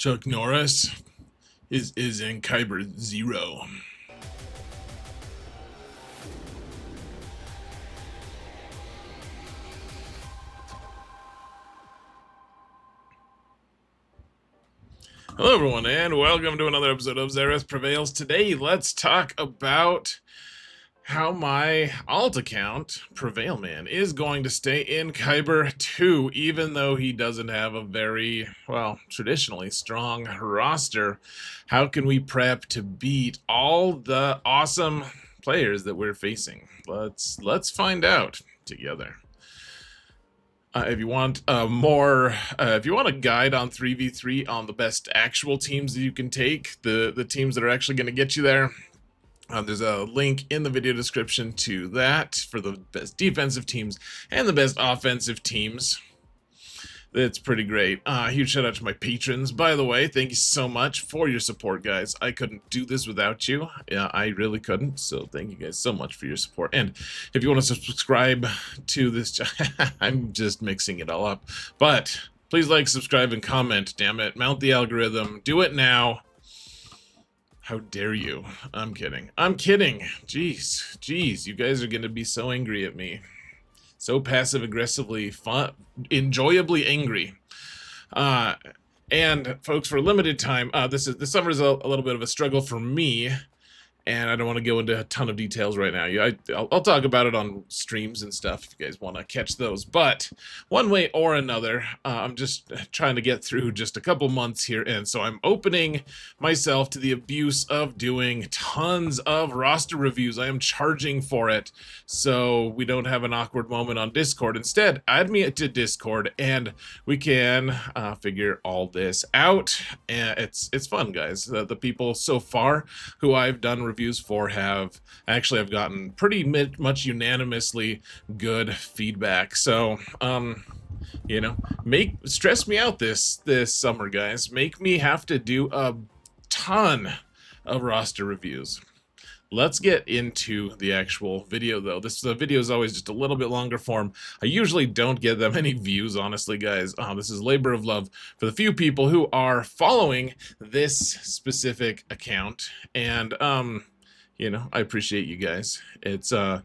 Chuck Norris is in KYBER 0. Hello everyone and welcome to another episode of Xerath Prevails. Today let's talk about how my alt account, Prevailman, is going to stay in KYBER 2 even though he doesn't have a very, well, traditionally strong roster. How can we prep to beat all the awesome players that we're facing? Let's find out together. If you want if you want a guide on 3v3 on the best actual teams that you can take, the teams that are actually going to get you there, there's a link in the video description to that for the best defensive teams and the best offensive teams. It's pretty great. Huge shout out to my patrons, by the way. Thank you so much for your support, guys. I couldn't do this without you. Yeah, I really couldn't. So thank you guys so much for your support. And if you want to subscribe to this, I'm just mixing it all up. But please like, subscribe, and comment. Damn it, mount the algorithm. Do it now. How dare you? I'm kidding. I'm kidding. Jeez, you guys are gonna be so angry at me. So passive-aggressively fun, enjoyably angry. And folks, for a limited time, this summer is a little bit of a struggle for me, and I don't want to go into a ton of details right now. I'll talk about it on streams and stuff if you guys want to catch those. But one way or another, I'm just trying to get through just a couple months here, and so I'm opening myself to the abuse of doing tons of roster reviews. I am charging for it, so we don't have an awkward moment on Discord. Instead, add me to Discord, and we can figure all this out. And it's fun, guys. The people so far who I've done reviews for have gotten pretty much unanimously good feedback. So you know, stress me out this summer, guys. Make me have to do a ton of roster reviews. Let's get into the actual video, though. This video is always just a little bit longer form. I usually don't get that many views, honestly, guys. This is labor of love for the few people who are following this specific account, and you know, I appreciate you guys. It's a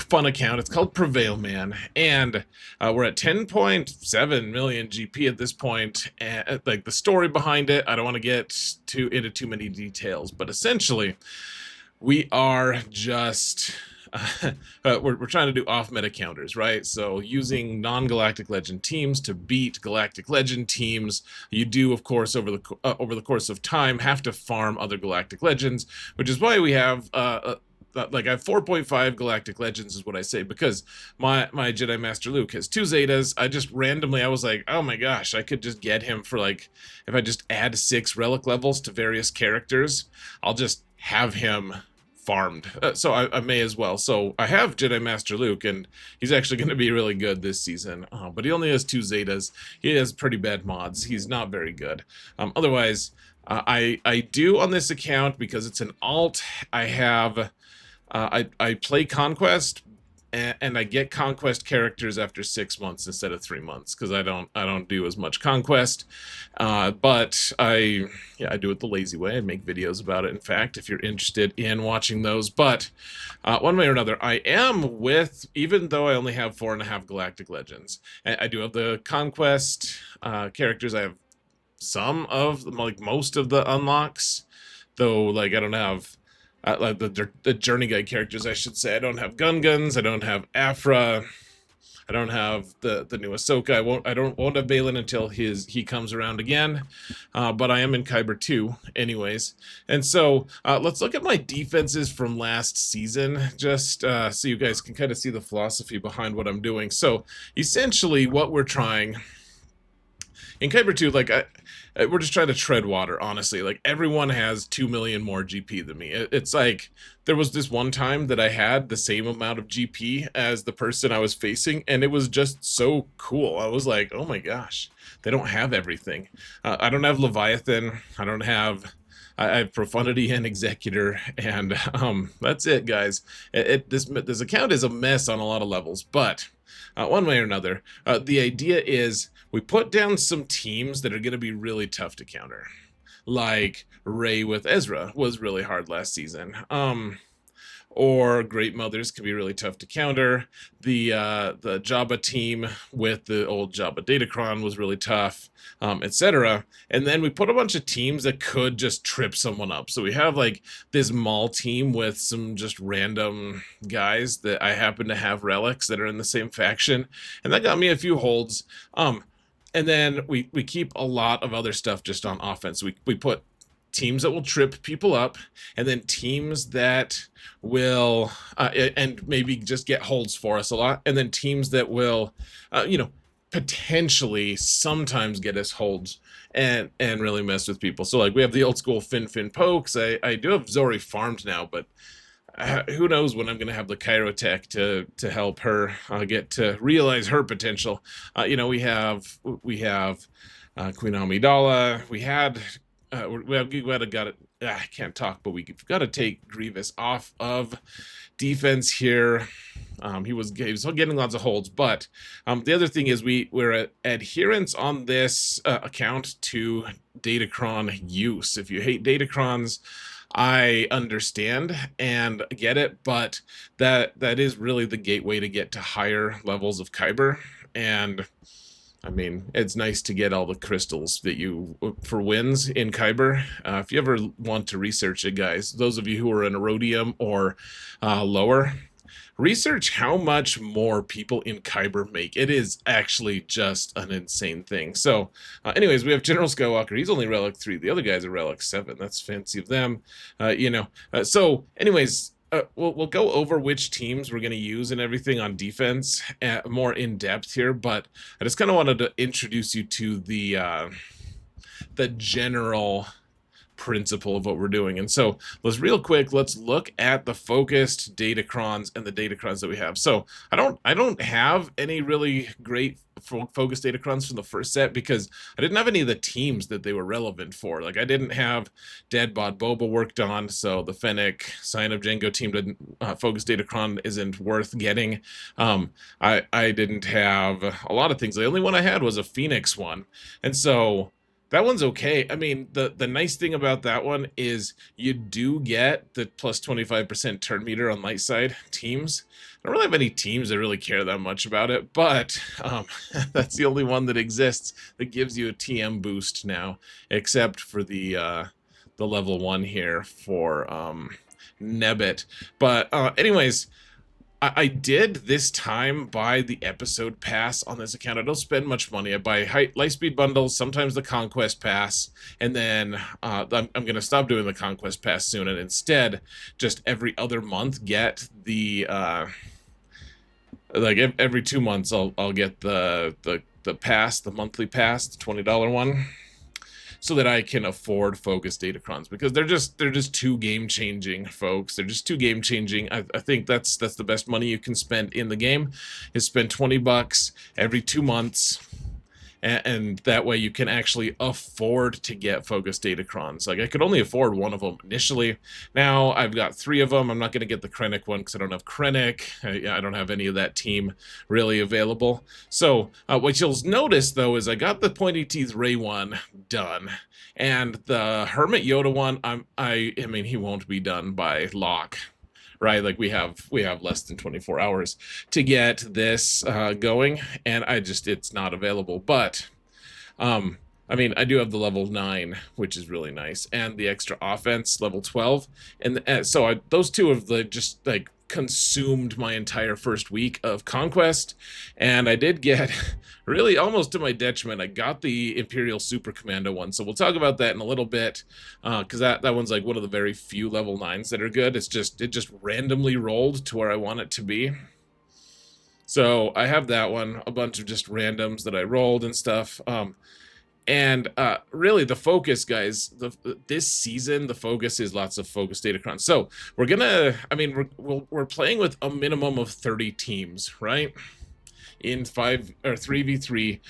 fun account. It's called Prevailman, and we're at 10.7 million GP at this point. And like the story behind it, I don't want to get into too many details, but essentially, we are just we're trying to do off-meta counters, right? So using non-Galactic Legend teams to beat Galactic Legend teams, you do, of course, over the course of time, have to farm other Galactic Legends, which is why we have like I have 4.5 Galactic Legends is what I say, because my Jedi Master Luke has 2 Zetas. I just randomly, I was like, oh my gosh, I could just get him for, like, if I just add 6 relic levels to various characters, I'll just have him farmed. So I may as well. So I have Jedi Master Luke, and he's actually going to be really good this season. But he only has 2 Zetas. He has pretty bad mods. He's not very good. Otherwise, I do on this account, because it's an alt, I have I play Conquest, and I get Conquest characters after 6 months instead of 3 months, because I don't do as much Conquest. But I do it the lazy way. I make videos about it, in fact, if you're interested in watching those. But one way or another, I am with, even though I only have 4.5 Galactic Legends, I do have the Conquest characters. I have some of, like, most of the unlocks, though, like, I don't have like the Journey Guide characters, I should say. I don't have Guns, I don't have Afra, I don't have the new Ahsoka. I won't have Balin until he comes around again. But I am in KYBER 2 anyways. And so let's look at my defenses from last season, just so you guys can kind of see the philosophy behind what I'm doing. So essentially what we're trying in KYBER 2, like, we're just trying to tread water, honestly. Like, everyone has 2 million more GP than me. It's like, there was this one time that I had the same amount of GP as the person I was facing, and it was just so cool. I was like, oh my gosh, they don't have everything. I don't have Leviathan. I don't have I have Profundity and Executor, and that's it, guys. This account is a mess on a lot of levels, but one way or another, the idea is we put down some teams that are going to be really tough to counter. Like Ray with Ezra was really hard last season. Or Great Mothers can be really tough to counter. The Jabba team with the old Jabba Datacron was really tough, etc. And then we put a bunch of teams that could just trip someone up. So we have like this Maul team with some just random guys that I happen to have relics that are in the same faction, and that got me a few holds. And then we keep a lot of other stuff just on offense. We put teams that will trip people up, and then teams that will and maybe just get holds for us a lot, and then teams that will potentially sometimes get us holds and really mess with people. So like we have the old school Fin pokes. I do have Zori farmed now, but who knows when I'm going to have the Cairo tech to help her get to realize her potential. We have Queen Amidala. We had got it. I can't talk, but we've got to take Grievous off of defense here. He was getting lots of holds, but the other thing is we're at adherence on this account to Datacron use. If you hate Datacrons, I understand and get it, but that is really the gateway to get to higher levels of KYBER. And I mean, it's nice to get all the crystals that you for wins in KYBER. If you ever want to research it, guys, those of you who are in Erodium or lower, research how much more people in KYBER make. It is actually just an insane thing. So anyways, we have General Skywalker. He's only Relic 3. The other guys are Relic 7. That's fancy of them. So anyways, we'll go over which teams we're going to use and everything on defense more in depth here, but I just kind of wanted to introduce you to the general principle of what we're doing. And so let's look at the focused Datacrons and the Datacrons that we have. So I don't have any really great focused Datacrons from the first set because I didn't have any of the teams that they were relevant for. Like I didn't have Deadbot Boba worked on, so the Fennec Sign of Django team didn't focused Datacron isn't worth getting. I didn't have a lot of things. The only one I had was a Phoenix one, and so that one's okay. I mean, the nice thing about that one is you do get the plus 25% turn meter on light side teams. I don't really have any teams that really care that much about it, but that's the only one that exists that gives you a TM boost now, except for the level 1 here for Nebbit. But anyways, I did this time buy the episode pass on this account. I don't spend much money. I buy Lightspeed bundles, sometimes the Conquest pass, and then I'm going to stop doing the Conquest pass soon, and instead, just every other month, get the like every 2 months, I'll get the pass, the monthly pass, the $20 one, so that I can afford focused Datacrons, because they're just too game changing, folks. They're just too game changing. I think that's the best money you can spend in the game, is spend $20 every 2 months, and that way you can actually afford to get focused Datacrons. Like I could only afford one of them initially. Now I've got 3 of them. I'm not going to get the Krennic one because I don't have Krennic. I don't have any of that team really available. So what you'll notice though is I got the Pointy Teeth Ray one done, and the Hermit Yoda one, I mean he won't be done by lock. Right, like we have less than 24 hours to get this going, and it's not available. But I mean, I do have the level 9, which is really nice, and the extra offense level 12, and so those two have just like consumed my entire first week of Conquest, and I did get really almost to my detriment. I got the Imperial Super Commando one, so we'll talk about that in a little bit, because that one's like one of the very few level 9s that are good. It just randomly rolled to where I want it to be. So I have that one, a bunch of just randoms that I rolled and stuff. And really, the focus, guys, this season, the focus is lots of focused Datacrons. So we're playing with a minimum of 30 teams, right? in 5 or 3v3.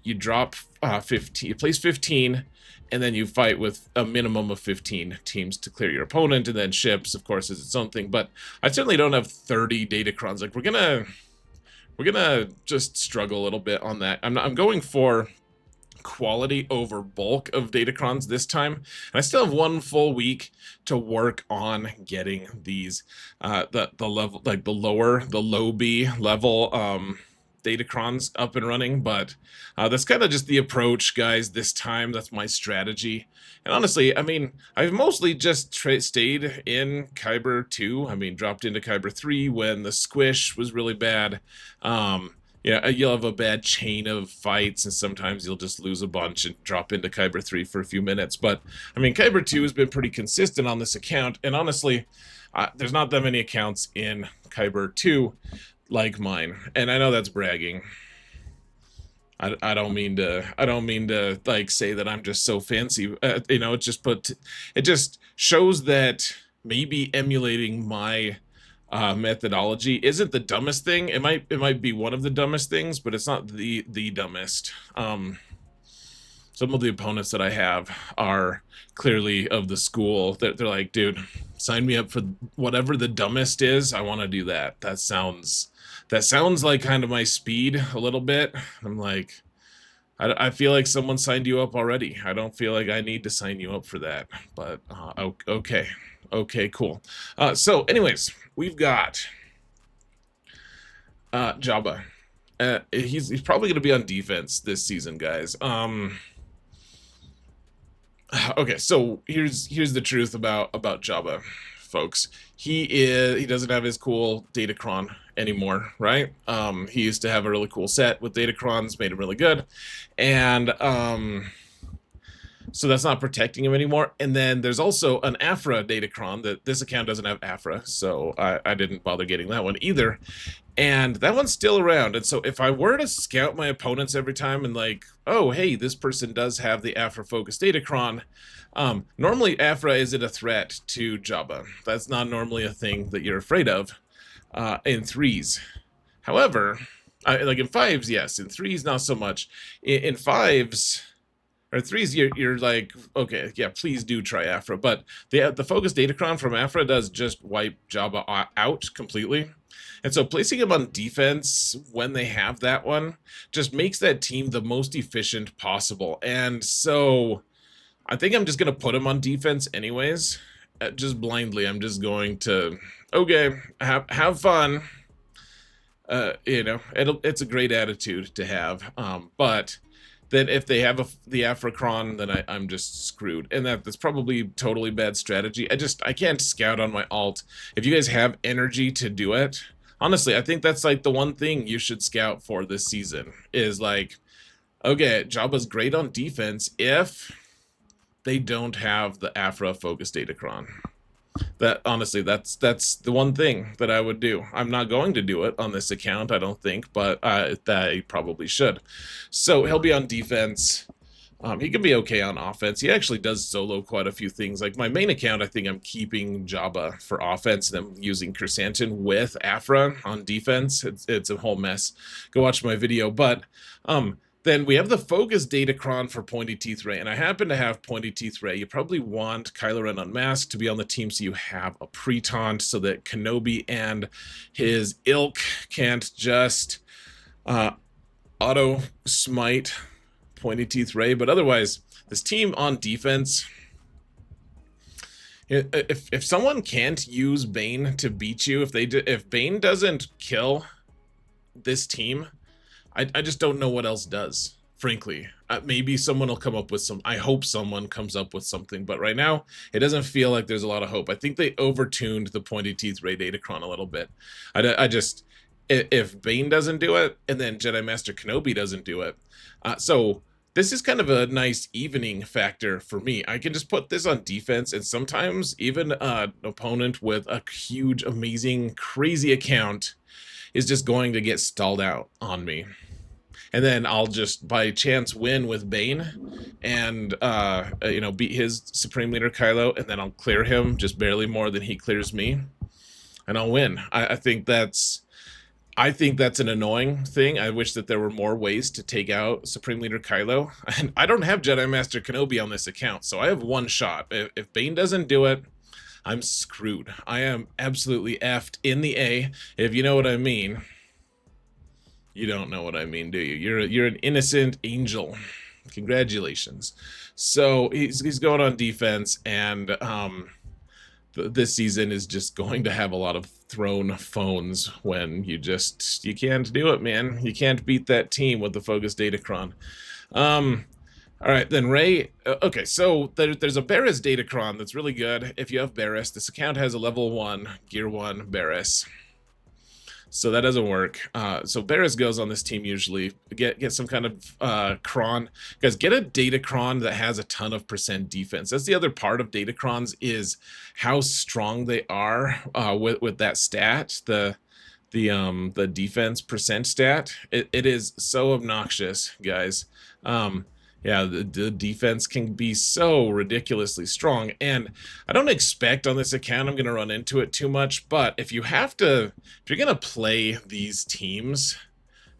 You drop 15, you place 15, and then you fight with a minimum of 15 teams to clear your opponent, and then ships, of course, is its own thing. But I certainly don't have 30 Datacrons. Like, we're gonna just struggle a little bit on that. I'm going for quality over bulk of Datacrons this time, and I still have 1 full week to work on getting these the level, like the low B level Datacrons up and running. But that's kind of just the approach, guys, this time. That's my strategy. And honestly, I mean, I've mostly just stayed in KYBER 2. I mean, dropped into KYBER 3 when the squish was really bad. Yeah, you'll have a bad chain of fights, and sometimes you'll just lose a bunch and drop into KYBER 3 for a few minutes. But, I mean, KYBER 2 has been pretty consistent on this account, and honestly, there's not that many accounts in KYBER 2 like mine. And I know that's bragging. I don't mean to like say that I'm just so fancy. You know, it just shows that maybe emulating my methodology isn't the dumbest thing. It might be one of the dumbest things, but it's not the dumbest. Some of the opponents that I have are clearly of the school that they're like, dude, sign me up for whatever the dumbest is. I want to do that. That sounds like kind of my speed a little bit. I'm like, I feel like someone signed you up already. I don't feel like I need to sign you up for that. But okay, cool. So anyways, we've got Jabba. He's probably going to be on defense this season, guys. Okay, so here's the truth about Jabba, folks. He doesn't have his cool Datacron anymore, right? He used to have a really cool set with Datacrons, made him really good, and so that's not protecting him anymore. And then there's also an Afra Datacron that this account doesn't have Afra, so I didn't bother getting that one either. And that one's still around. And so if I were to scout my opponents every time and like, oh, hey, this person does have the Afra-focused Datacron, normally Afra isn't a threat to Jabba. That's not normally a thing that you're afraid of in 3s. However, like in 5s, yes. In 3s, not so much. In 5s... or 3s, you're like, okay, yeah, please do try Afra. But the focus Datacron from Afra does just wipe Jabba out completely. And so placing him on defense when they have that one just makes that team the most efficient possible. And so I think I'm just going to put him on defense anyways. Just blindly, I'm just going to, okay, have fun. You know, it's a great attitude to have. But then if they have the Afracron, then I'm just screwed. And that's probably totally bad strategy. I can't scout on my alt. If you guys have energy to do it, honestly, I think that's like the one thing you should scout for this season is like, okay, Jabba's great on defense if they don't have the Afra-focused Datacron. That honestly, that's the one thing that I would do. I'm not going to do it on this account, I don't think, but I probably should. So he'll be on defense. He can be okay on offense. He actually does solo quite a few things. Like my main account, I think I'm keeping Jabba for offense, and I'm using Chrysanthemum with Afra on defense. It's a whole mess. Go watch my video. But then we have the focus Datacron for Pointy Teeth Ray, and I happen to have Pointy Teeth Ray. You probably want Kylo Ren Unmasked to be on the team so you have a pre-taunt so that Kenobi and his ilk can't just auto smite Pointy Teeth Ray. But otherwise, this team on defense, if someone can't use Bane to beat you, if Bane doesn't kill this team, I just don't know what else does, frankly. Maybe someone will come up with some... I hope someone comes up with something, but right now, it doesn't feel like there's a lot of hope. I think they overtuned the Pointy Teeth Ray Datacron a little bit. If Bane doesn't do it, and then Jedi Master Kenobi doesn't do it, so this is kind of a nice evening factor for me. I can just put this on defense, and sometimes even an opponent with a huge, amazing, crazy account is just going to get stalled out on me. And then I'll just, by chance, win with Bane and, you know, beat his Supreme Leader Kylo, and then I'll clear him just barely more than he clears me, and I'll win. I think that's... I think that's an annoying thing. I wish that there were more ways to take out Supreme Leader Kylo. And I don't have Jedi Master Kenobi on this account, so I have one shot. If Bane doesn't do it, I'm screwed. I am absolutely effed in the A, if you know what I mean. You don't know what I mean, do you? You're an innocent angel. Congratulations. So he's going on defense, and this season is just going to have a lot of thrown phones when you can't do it, man. You can't beat that team with the focus Datacron. All right, then Rey. Okay, so there's a Barris Datacron that's really good. If you have Barris, this account has a level 1, Gear 1 Barris. So that doesn't work. So Barris goes on this team usually. Get some kind of cron. Guys, get a Datacron that has a ton of percent defense. That's the other part of Datacrons, is how strong they are with that stat, the defense percent stat. It is so obnoxious, guys. Yeah, the defense can be so ridiculously strong, and I don't expect on this account I'm going to run into it too much, but if you're going to play these teams,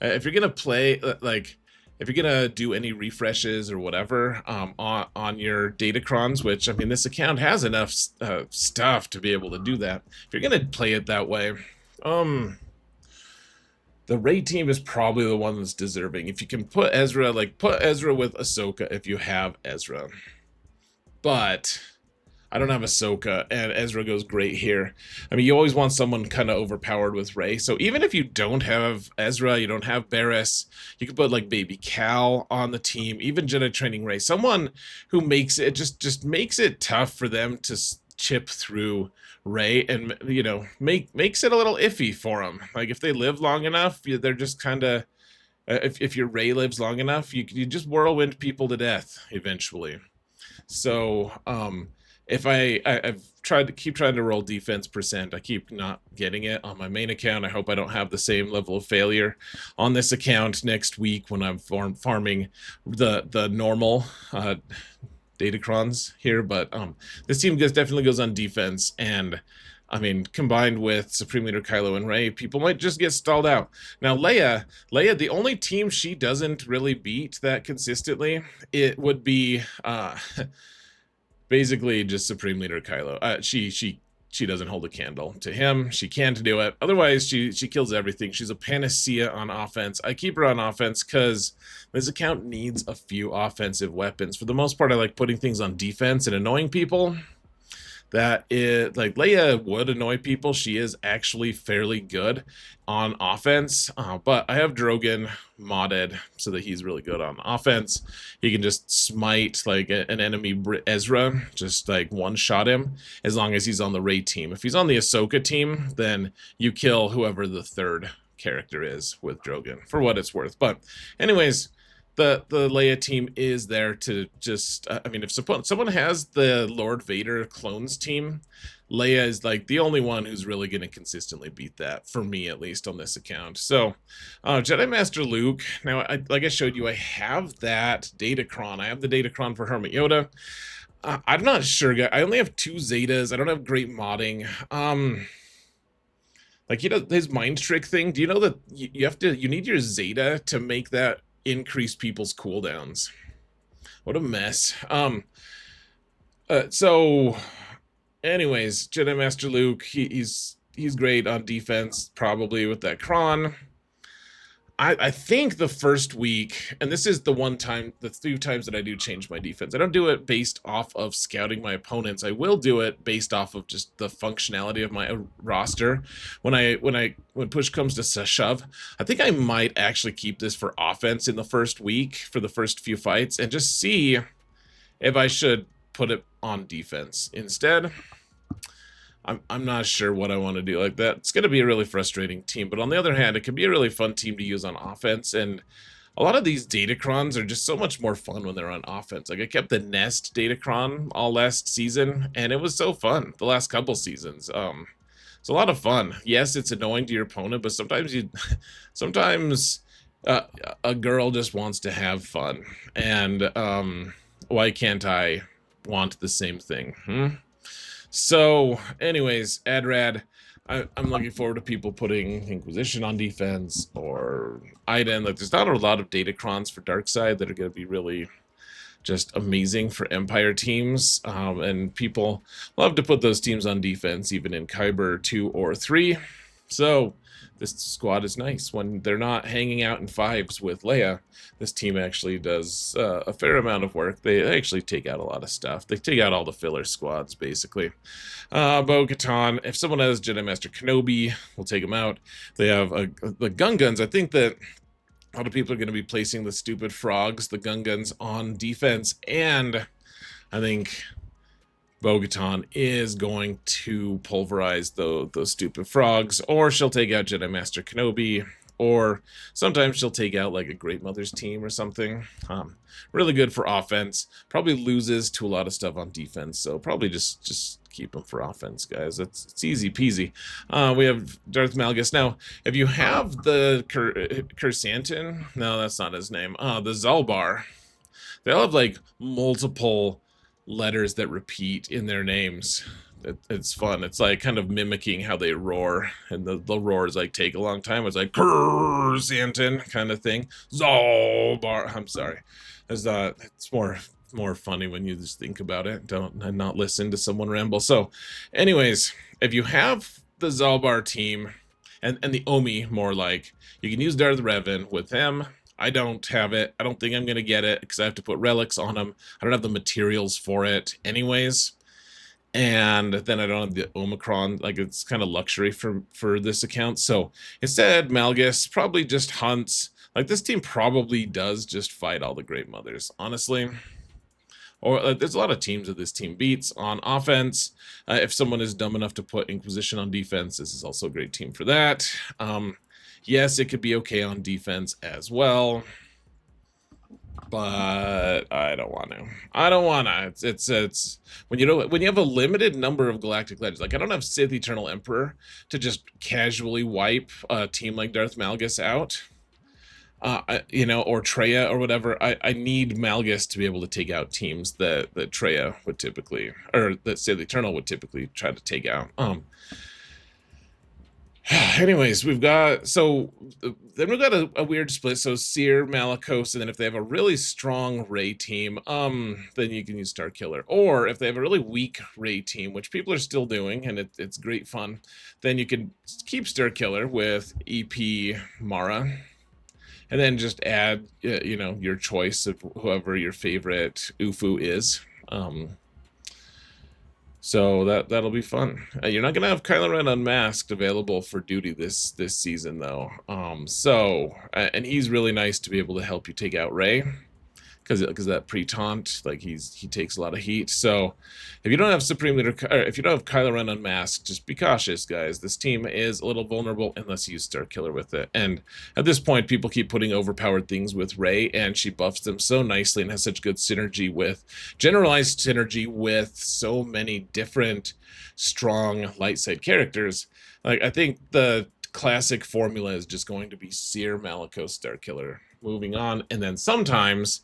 if you're going to play, if you're going to do any refreshes or whatever on your Datacrons, which, I mean, this account has enough stuff to be able to do that. If you're going to play it that way, the Rey team is probably the one that's deserving. If you can put Ezra, put Ezra with Ahsoka if you have Ezra. But I don't have Ahsoka, and Ezra goes great here. I mean, you always want someone kind of overpowered with Rey. So even if you don't have Ezra, you don't have Barris, you can put Baby Cal on the team, even Jedi Training Rey. Someone who makes it, just makes it tough for them to chip through Rey, and makes it a little iffy for them. Like, if they live long enough, they're just kind of if your Rey lives long enough, you just whirlwind people to death eventually. So if I've keep trying to roll defense percent, I keep not getting it on my main account. I hope I don't have the same level of failure on this account next week when I'm farming the normal Datacrons here. But this team definitely goes on defense, and I mean, combined with Supreme Leader Kylo and Rey, people might just get stalled out. Now, Leia, the only team she doesn't really beat that consistently, it would be basically just Supreme Leader Kylo. She doesn't hold a candle to him. She can't do it. Otherwise, she kills everything. She's a panacea on offense. I keep her on offense because this account needs a few offensive weapons. For the most part, I like putting things on defense and annoying people. That is, Leia would annoy people. She is actually fairly good on offense, but I have Drogon modded so that he's really good on offense. He can just smite an enemy Ezra, just one-shot him, as long as he's on the Rey team. If he's on the Ahsoka team, then you kill whoever the third character is with Drogon, for what it's worth. But anyways, the Leia team is there to just, I mean, if someone has the Lord Vader clones team, Leia is the only one who's really going to consistently beat that, for me at least, on this account. So, Jedi Master Luke, now, like I showed you, I have that Datacron. I have the Datacron for Hermit Yoda. I'm not sure, guys. I only have 2 Zetas. I don't have great modding. His mind trick thing, do you know that you need your Zeta to make that increase people's cooldowns? What a mess. So anyways, Jedi Master Luke, he's great on defense, probably with that cron. I think the first week, and this is the few times that I do change my defense. I don't do it based off of scouting my opponents. I will do it based off of just the functionality of my roster. When push comes to shove, I think I might actually keep this for offense in the first week for the first few fights, and just see if I should put it on defense instead. I'm not sure what I want to do. It's going to be a really frustrating team, but on the other hand, it can be a really fun team to use on offense, and a lot of these Datacrons are just so much more fun when they're on offense. I kept the Nest Datacron all last season, and it was so fun the last couple seasons. It's a lot of fun. Yes, it's annoying to your opponent, but sometimes a girl just wants to have fun, and why can't I want the same thing? So, anyways, Adrad, I'm looking forward to people putting Inquisition on defense or Iden. Like, there's not a lot of Datacrons for Darkside that are going to be really just amazing for Empire teams, and people love to put those teams on defense, even in KYBER 2 or 3. So this squad is nice when they're not hanging out in fives with Leia. This team actually does a fair amount of work. They actually take out a lot of stuff. They take out all the filler squads, basically. Bo-Katan, if someone has Jedi Master Kenobi, we'll take them out. They have the gun guns. I think that a lot of people are going to be placing the stupid frogs, the gun guns, on defense, and I think Bo-Katan is going to pulverize those stupid frogs, or she'll take out Jedi Master Kenobi, or sometimes she'll take out like a Great Mother's team or something. Really good for offense. Probably loses to a lot of stuff on defense, so probably just keep them for offense, guys. It's easy peasy. We have Darth Malgus. Now, if you have the Kersantin, no, that's not his name. The Zalbar, they all have like multiple letters that repeat in their names. It's fun. It's like kind of mimicking how they roar, and the roars like take a long time. It's like Kersantin kind of thing. Zalbar. I'm sorry. It's more funny when you just think about it, and not listen to someone ramble. So, anyways, if you have the Zalbar team and the Omi, more like, you can use Darth Revan with him. I don't have it. I don't think I'm gonna get it because I have to put relics on him. I don't have the materials for it, anyways. And then I don't have the Omicron. Like, it's kind of luxury for this account. So instead, Malgus probably just hunts. Like, this team probably does just fight all the Great Mothers, honestly. Or there's a lot of teams that this team beats on offense. If someone is dumb enough to put Inquisition on defense, this is also a great team for that. Yes, it could be okay on defense as well, but I don't want to. I don't want to. It's when you have a limited number of galactic legends. Like, I don't have Sith Eternal Emperor to just casually wipe a team like Darth Malgus out. Or Treya or whatever. I need Malgus to be able to take out teams that Treya would typically, or that Sith Eternal would typically try to take out. Anyways, then we've got a weird split. So Seer, Malicos, and then if they have a really strong Rey team, then you can use Starkiller. Or if they have a really weak Rey team, which people are still doing, and it's great fun, then you can keep Starkiller with EP Mara. And then just add, your choice of whoever your favorite Ufu is. So that'll be fun. You're not gonna have Kylo Ren Unmasked available for duty this season, though. And he's really nice to be able to help you take out Rey, because that pre-taunt, like, he takes a lot of heat. So if you don't have Supreme Leader, or if you don't have Kylo Ren Unmasked, just be cautious, guys. This team is a little vulnerable unless you use Starkiller with it. And at this point, people keep putting overpowered things with Rey, and she buffs them so nicely and has such good synergy with, generalized synergy with so many different strong light side characters. Like, I think the classic formula is just going to be Seer, Malicos, Starkiller. Moving on, and then sometimes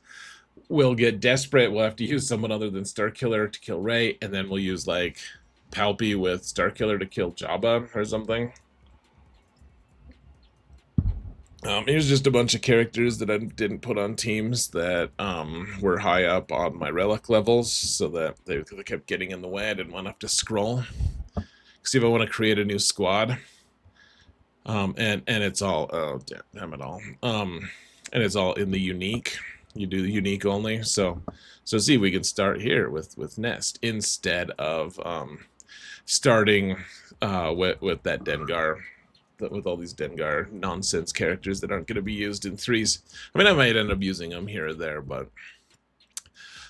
we'll get desperate. We'll have to use someone other than Starkiller to kill Rey, and then we'll use like Palpy with Starkiller to kill Jabba or something. Here's just a bunch of characters that I didn't put on teams that were high up on my relic levels, so that they kept getting in the way. I didn't want to have to scroll. See if I want to create a new squad. And it's all, oh damn it all. And it's all in the unique. You do the unique only. So see, we can start here with Nest instead of starting with that Dengar, with all these Dengar nonsense characters that aren't going to be used in threes. I mean, I might end up using them here or there, but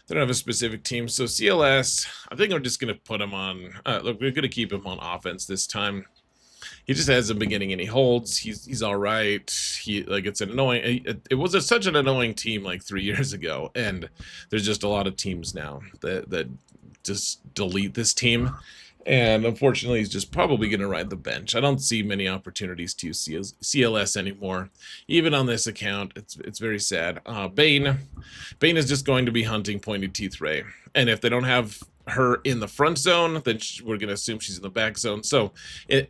they don't have a specific team. So CLS, I think I'm just going to put him on. Look, we're going to keep him on offense this time. He just hasn't been getting any holds. He's all right. It's an annoying. It was such an annoying team like 3 years ago, and there's just a lot of teams now that just delete this team. And unfortunately, he's just probably going to ride the bench. I don't see many opportunities to use CLS anymore, even on this account. It's very sad. Bane is just going to be hunting Pointed Teeth Rey, and if they don't have her in the front zone, then we're going to assume she's in the back zone. So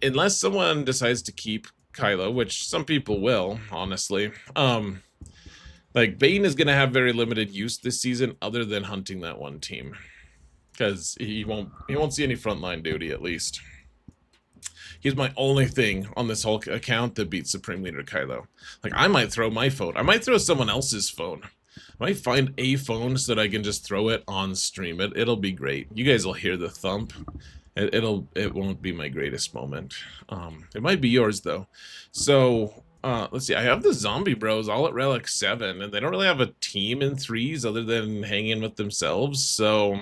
unless someone decides to keep Kylo, which some people will, honestly, like Bane is going to have very limited use this season other than hunting that one team, because he won't see any frontline duty, at least. He's my only thing on this whole account that beats Supreme Leader Kylo. Like, I might throw my phone. I might throw someone else's phone. I might find a phone so that I can just throw it on stream. It'll be great. You guys will hear the thump. It won't be my greatest moment. It might be yours though. So let's see. I have the zombie bros all at Relic 7, and they don't really have a team in 3s other than hanging with themselves. So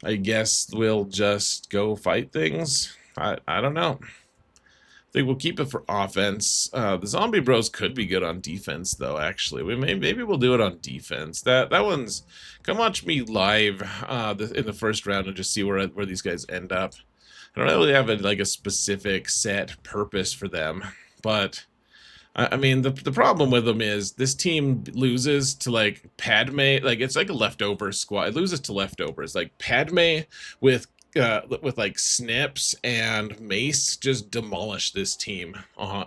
I guess we'll just go fight things. I don't know. I think we'll keep it for offense. The zombie bros could be good on defense, though. Actually, maybe we'll do it on defense. That one's. Come watch me live in the first round and just see where these guys end up. I don't really have a specific set purpose for them, but I mean the problem with them is this team loses to like Padme. Like, it's like a leftover squad. It loses to leftovers. Like Padme with like Snips and Mace just demolish this team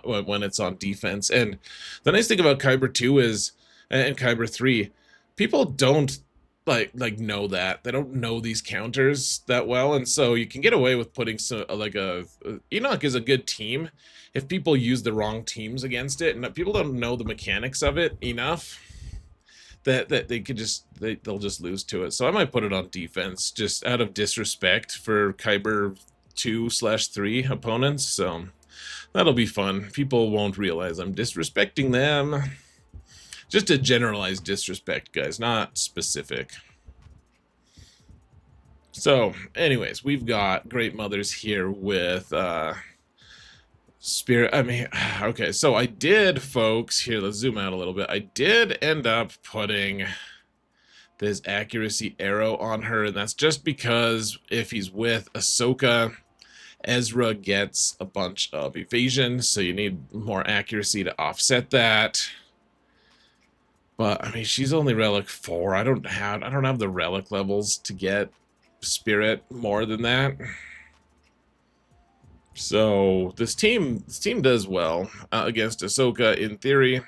when it's on defense. And the nice thing about KYBER 2 is, and KYBER 3, people don't like know that. They don't know these counters that well, and so you can get away with putting Enoch is a good team if people use the wrong teams against it, and people don't know the mechanics of it enough that they could they'll just lose to it. So I might put it on defense just out of disrespect for KYBER 2/3 opponents. So that'll be fun. People won't realize I'm disrespecting them. Just a generalized disrespect, guys, not specific. So anyways, we've got Great Mothers here with Spirit. I mean, okay, so I did, folks, here, let's zoom out a little bit. I did end up putting this accuracy arrow on her, and that's just because if he's with Ahsoka, Ezra gets a bunch of evasion, so you need more accuracy to offset that. But I mean, she's only Relic 4. I don't have the Relic levels to get Spirit more than that. So this team does well against Ahsoka in theory.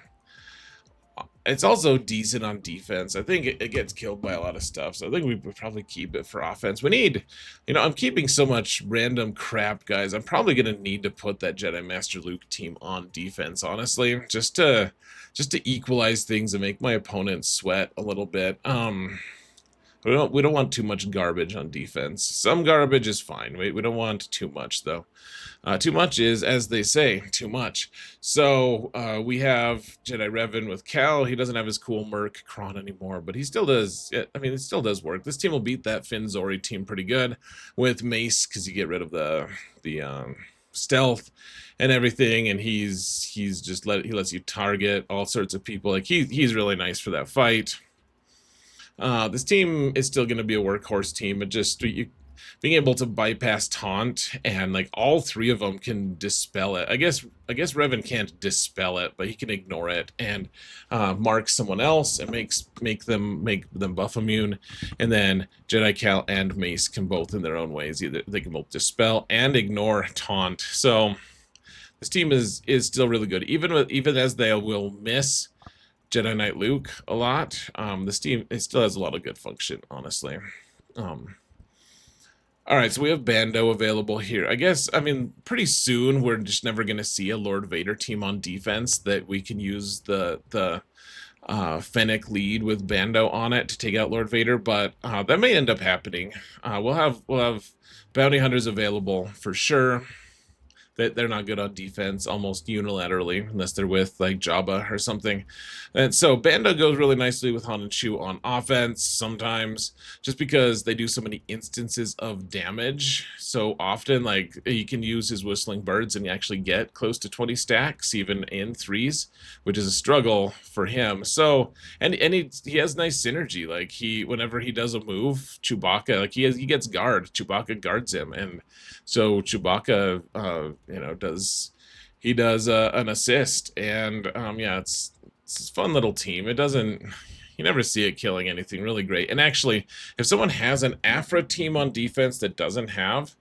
It's also decent on defense. I think it gets killed by a lot of stuff, so I think we would probably keep it for offense. We need, I'm keeping so much random crap, guys. I'm probably gonna need to put that Jedi Master Luke team on defense, honestly, just to equalize things and make my opponent sweat a little bit. We don't want too much garbage on defense. Some garbage is fine. We don't want too much, though. Too much is, as they say, too much. So we have Jedi Revan with Cal. He doesn't have his cool Merc Kron anymore, but he still does. I mean, it still does work. This team will beat that Finn Zori team pretty good with Mace, because you get rid of the stealth and everything, and he's just he lets you target all sorts of people. Like he's really nice for that fight. This team is still going to be a workhorse team, but just being able to bypass taunt, and like all 3 of them can dispel it. I guess Revan can't dispel it, but he can ignore it and mark someone else and make them buff immune. And then Jedi Cal and Mace can both, in their own ways, they can both dispel and ignore taunt. So this team is still really good, even as they will miss Jedi Knight Luke a lot. This team, it still has a lot of good function, honestly. All right, so we have Bando available here. I mean, pretty soon we're just never going to see a Lord Vader team on defense that we can use the Fennec lead with Bando on it to take out Lord Vader, but that may end up happening. We'll have bounty hunters available for sure. They're not good on defense almost unilaterally, unless they're with like Jabba or something. And so Bando goes really nicely with Han and Chewie on offense sometimes, just because they do so many instances of damage so often. Like, you can use his Whistling Birds and you actually get close to 20 stacks even in 3s, which is a struggle for him. So and he has nice synergy. Like, whenever he does a move, Chewbacca, like he gets guard. Chewbacca guards him, and so Chewbacca does an assist, and yeah, it's a fun little team. It doesn't, you never see it killing anything really great. And actually, if someone has an Afra team on defense that doesn't have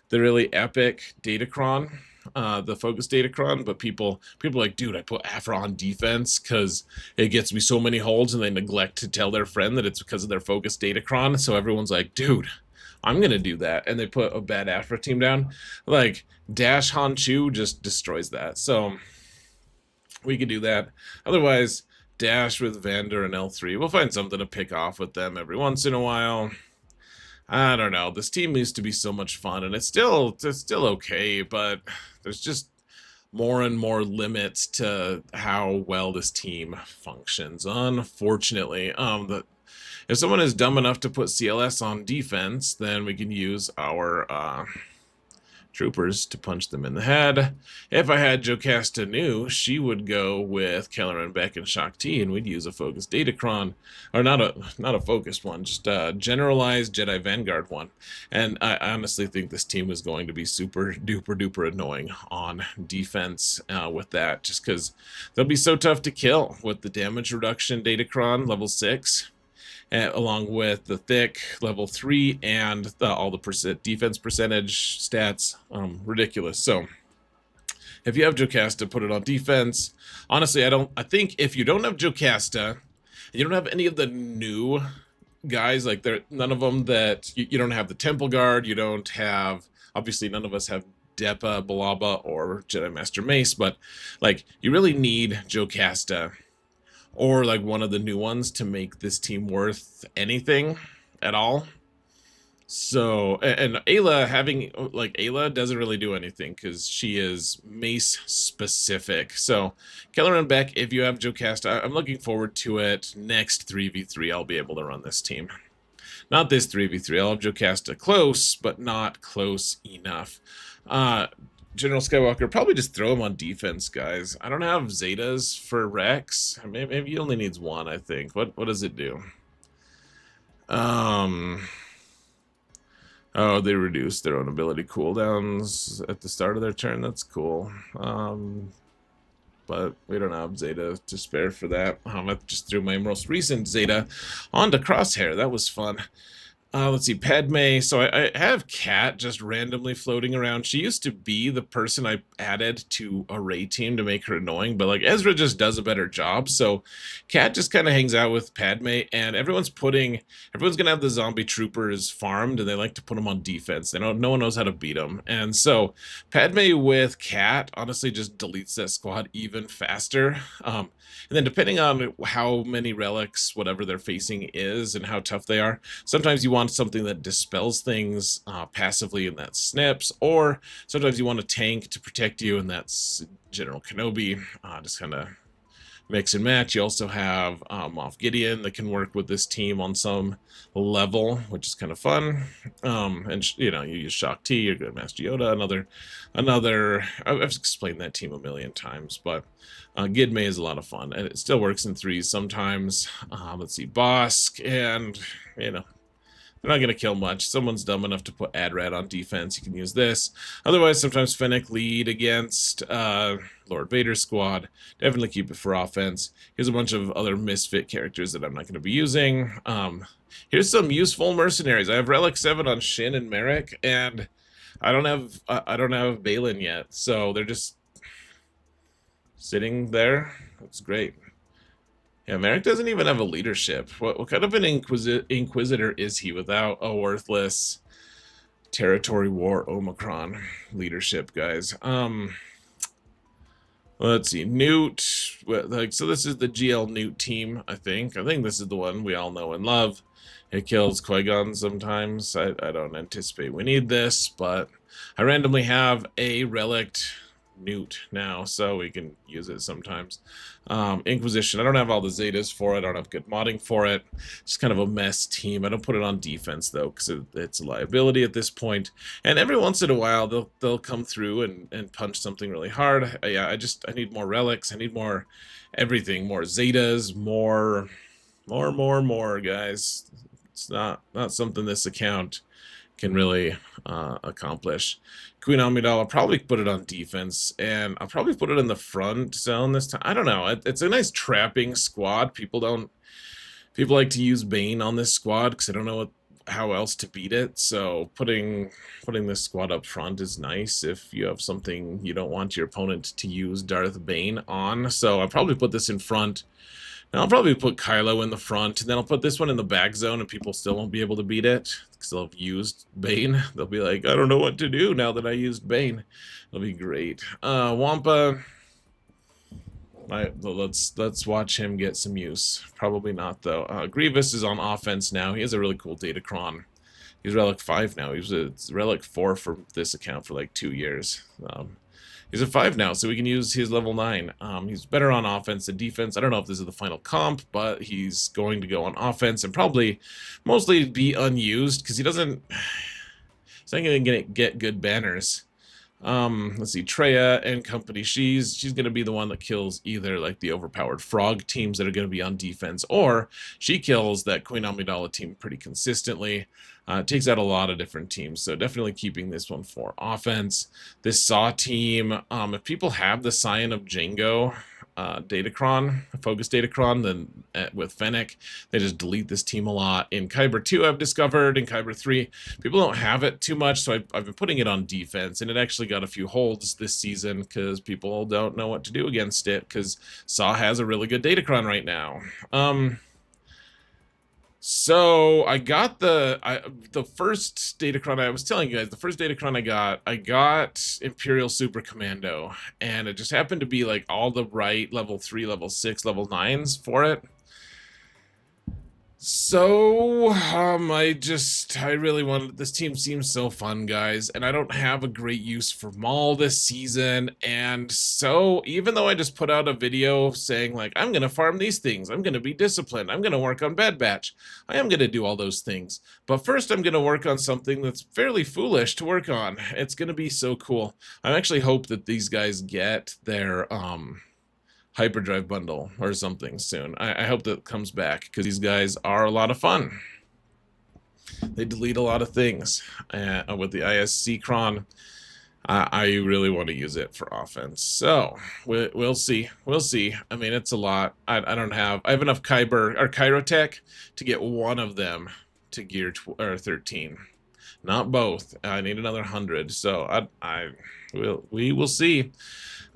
the really epic Datacron, the focus Datacron, but people are like, dude, I put Afra on defense because it gets me so many holds, and they neglect to tell their friend that it's because of their focus Datacron. So everyone's like, dude, I'm gonna do that, and they put a bad Afra team down. Like Dash Hanchu just destroys that. So we could do that. Otherwise, Dash with Vander and L3. We'll find something to pick off with them every once in a while. I don't know. This team used to be so much fun, and it's still okay, but there's just more and more limits to how well this team functions, unfortunately. If someone is dumb enough to put CLS on defense, then we can use our troopers to punch them in the head. If I had Jocasta new, she would go with Kelleran Beck and Shakti, and we'd use a focused Datacron, or not a focused one, just a generalized Jedi Vanguard one. And I honestly think this team is going to be super duper duper annoying on defense with that, just because they'll be so tough to kill with the damage reduction Datacron level 6. Along with the thick level 3 and all the defense percentage stats. Ridiculous. So if you have Jocasta, put it on defense. Honestly, I think if you don't have Jocasta, and you don't have any of the new guys, like none of them that you don't have the Temple Guard, you don't have, obviously none of us have Depa, Balaba, or Jedi Master Mace, but like you really need Jocasta or like one of the new ones to make this team worth anything at all. So, and Ayla Ayla doesn't really do anything because she is Mace specific. So, Kelleran Beck, if you have Jocasta, I'm looking forward to it. Next 3v3, I'll be able to run this team. Not this 3v3. I'll have Jocasta close, but not close enough. General Skywalker, probably just throw him on defense, guys. I don't have Zetas for Rex. Maybe he only needs one, I think. What does it do? Oh, they reduce their own ability cooldowns at the start of their turn. That's cool. But we don't have Zeta to spare for that. I just threw my most recent Zeta onto Crosshair. That was fun. Let's see, Padme. So I have Kat just randomly floating around. She used to be the person I added to Array Team to make her annoying, but like Ezra just does a better job. So Kat just kind of hangs out with Padme, and everyone's gonna have the zombie troopers farmed, and they like to put them on defense. No one knows how to beat them, and so Padme with Kat honestly just deletes that squad even faster. And then depending on how many relics, whatever they're facing is, and how tough they are, sometimes you want something that dispels things passively, and that snips, or sometimes you want a tank to protect you, and that's General Kenobi. Just kind of mix and match. You also have Moff Gideon that can work with this team on some level, which is kind of fun. And you use Shakti, you're good Master Yoda, another. I've explained that team a million times, but Gidme is a lot of fun, and it still works in 3s sometimes. Let's see, Bosk, and they're not going to kill much. Someone's dumb enough to put Adrad on defense, you can use this. Otherwise, sometimes Fennec lead against Lord Vader's squad. Definitely keep it for offense. Here's a bunch of other Misfit characters that I'm not going to be using. Here's some useful mercenaries. I have Relic 7 on Shin and Merrick, and I don't have Balin yet, so they're just sitting there. That's great. Yeah, Merrick doesn't even have a leadership. What kind of an inquisitor is he without a worthless territory war Omicron leadership, guys? Let's see, Newt. So this is the GL Newt team, I think. This is the one we all know and love. It kills Qui-Gon sometimes. I don't anticipate we need this, but I randomly have a relict Newt now, so we can use it sometimes. Inquisition, I don't have all the Zetas for it. I don't have good modding for it. It's kind of a mess team. I don't put it on defense though, because it's a liability at this point. And every once in a while they'll come through and punch something really hard. I need more relics. I need more everything, more Zetas, more guys. It's not something this account can really accomplish. Queen Amidala, I'll probably put it on defense, and I'll probably put it in the front zone this time. I don't know. It's a nice trapping squad. People People like to use Bane on this squad because I don't know how else to beat it. So putting this squad up front is nice if you have something you don't want your opponent to use Darth Bane on. So I'll probably put this in front. And I'll probably put Kylo in the front, and then I'll put this one in the back zone, and people still won't be able to beat it because they'll have used Bane. They'll be like, I don't know what to do now that I used Bane. It'll be great. Wampa. Let's watch him get some use. Probably not though. Grievous is on offense now. He has a really cool Datacron. He's Relic 5 now. He was a Relic 4 for this account for like 2 years. He's a 5 now, so we can use his level 9. He's better on offense than defense. I don't know if this is the final comp, but he's going to go on offense and probably mostly be unused because he's not going to get good banners. Let's see, Treya and company. She's gonna be the one that kills either like the overpowered frog teams that are gonna be on defense, or she kills that Queen Amidala team pretty consistently. Takes out a lot of different teams, so definitely keeping this one for offense. This Saw team, if people have the Scion of Django Datacron, Focus Datacron, then with Fennec, they just delete this team a lot. In KYBER 2, I've discovered, in KYBER 3, people don't have it too much, so I've been putting it on defense, and it actually got a few holds this season because people don't know what to do against it, because Saw has a really good Datacron right now. So I got the first Datacron. I was telling you guys, the first Datacron I got Imperial Super Commando, and it just happened to be like all the right level 3, level 6, level 9s for it. So, I really wanted, this team seems so fun, guys, and I don't have a great use for Maul this season, and so, even though I just put out a video saying, like, I'm gonna farm these things, I'm gonna be disciplined, I'm gonna work on Bad Batch, I am gonna do all those things, but first I'm gonna work on something that's fairly foolish to work on. It's gonna be so cool. I actually hope that these guys get their, hyperdrive bundle or something soon. I hope that comes back because these guys are a lot of fun. They delete a lot of things. With the ISC Cron, I really want to use it for offense. So we'll see. We'll see. I mean, it's a lot. I have enough KYBER or Kyrotech to get one of them to gear 13. Not both. I need another 100. So we will see.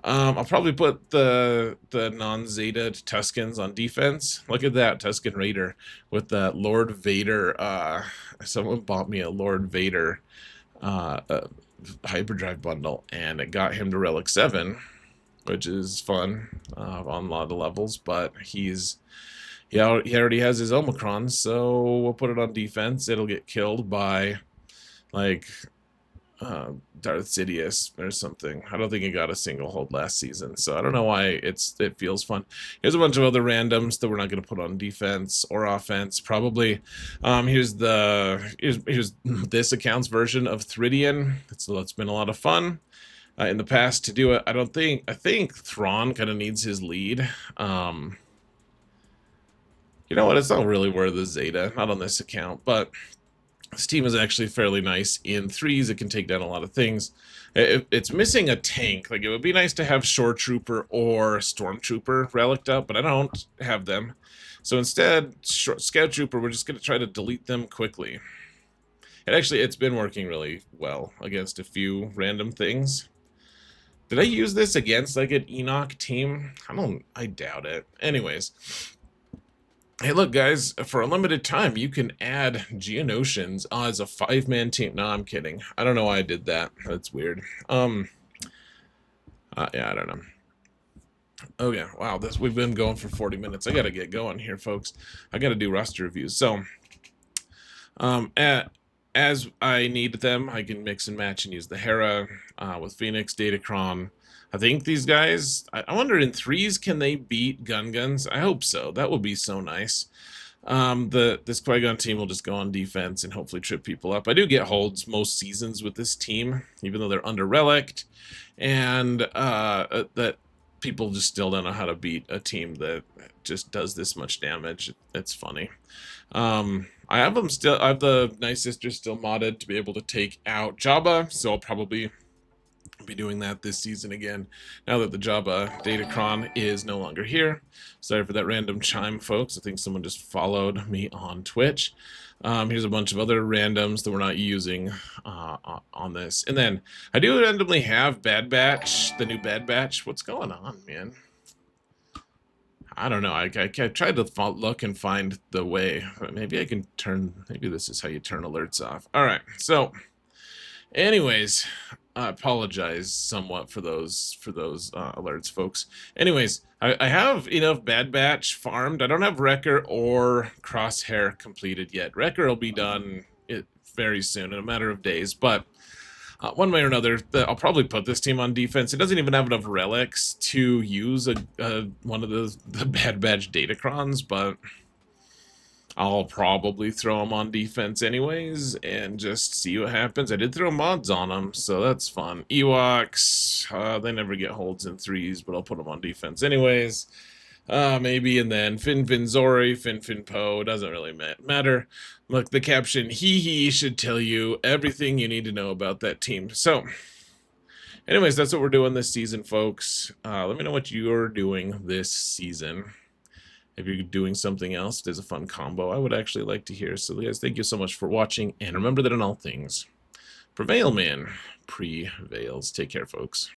I'll probably put the non-Zeta Tuskens on defense. Look at that Tusken Raider with that Lord Vader. Someone bought me a Lord Vader hyperdrive bundle, and it got him to Relic 7, which is fun on a lot of levels. But he already has his Omicron, so we'll put it on defense. It'll get killed by like Darth Sidious or something. I don't think he got a single hold last season, so I don't know why it feels fun. Here's a bunch of other randoms that we're not going to put on defense or offense. Probably. Here's this account's version of Thridian. It's been a lot of fun in the past to do it. I think Thrawn kind of needs his lead. You know what? It's not really worth the Zeta, not on this account, but this team is actually fairly nice in 3s. It can take down a lot of things. It's missing a tank. Like, it would be nice to have Shore Trooper or Stormtrooper relicked up, but I don't have them. So instead, Scout Trooper, we're just going to try to delete them quickly. And actually, it's been working really well against a few random things. Did I use this against, like, an Enoch team? I doubt it. Anyways. Hey, look, guys, for a limited time, you can add Geonosians as a 5-man team. No, I'm kidding. I don't know why I did that. That's weird. Yeah, I don't know. Okay, wow, we've been going for 40 minutes. I gotta get going here, folks. I gotta do roster reviews. So, as I need them, I can mix and match and use the Hera with Phoenix, Datacron. I think these guys, I wonder in 3s, can they beat Guns? I hope so. That would be so nice. This Qui-Gon team will just go on defense and hopefully trip people up. I do get holds most seasons with this team, even though they're under-relicked, and that people just still don't know how to beat a team that just does this much damage. It's funny. I have the Night Sisters still modded to be able to take out Jabba, so I'll probably be doing that this season again, now that the Java Datacron is no longer here. Sorry for that random chime, folks. I think someone just followed me on Twitch. Here's a bunch of other randoms that we're not using on this. And then I do randomly have Bad Batch, the new Bad Batch. What's going on, man? I don't know. I tried to look and find the way. Maybe I can turn, maybe this is how you turn alerts off. All right, so anyways, I apologize somewhat for those alerts, folks. Anyways, I have enough Bad Batch farmed. I don't have Wrecker or Crosshair completed yet. Wrecker will be done very soon, in a matter of days, but one way or another, I'll probably put this team on defense. It doesn't even have enough relics to use one of the Bad Batch Datacrons, but I'll probably throw them on defense anyways and just see what happens. I did throw mods on them, so that's fun. Ewoks, they never get holds in 3s, but I'll put them on defense anyways. Maybe, and then Fin Zori, Fin Po, doesn't really matter. Look, the caption, he should tell you everything you need to know about that team. So, anyways, that's what we're doing this season, folks. Let me know what you're doing this season. If you're doing something else, there's a fun combo I would actually like to hear. So, guys, thank you so much for watching, and remember that in all things, prevail, man, prevails. Take care, folks.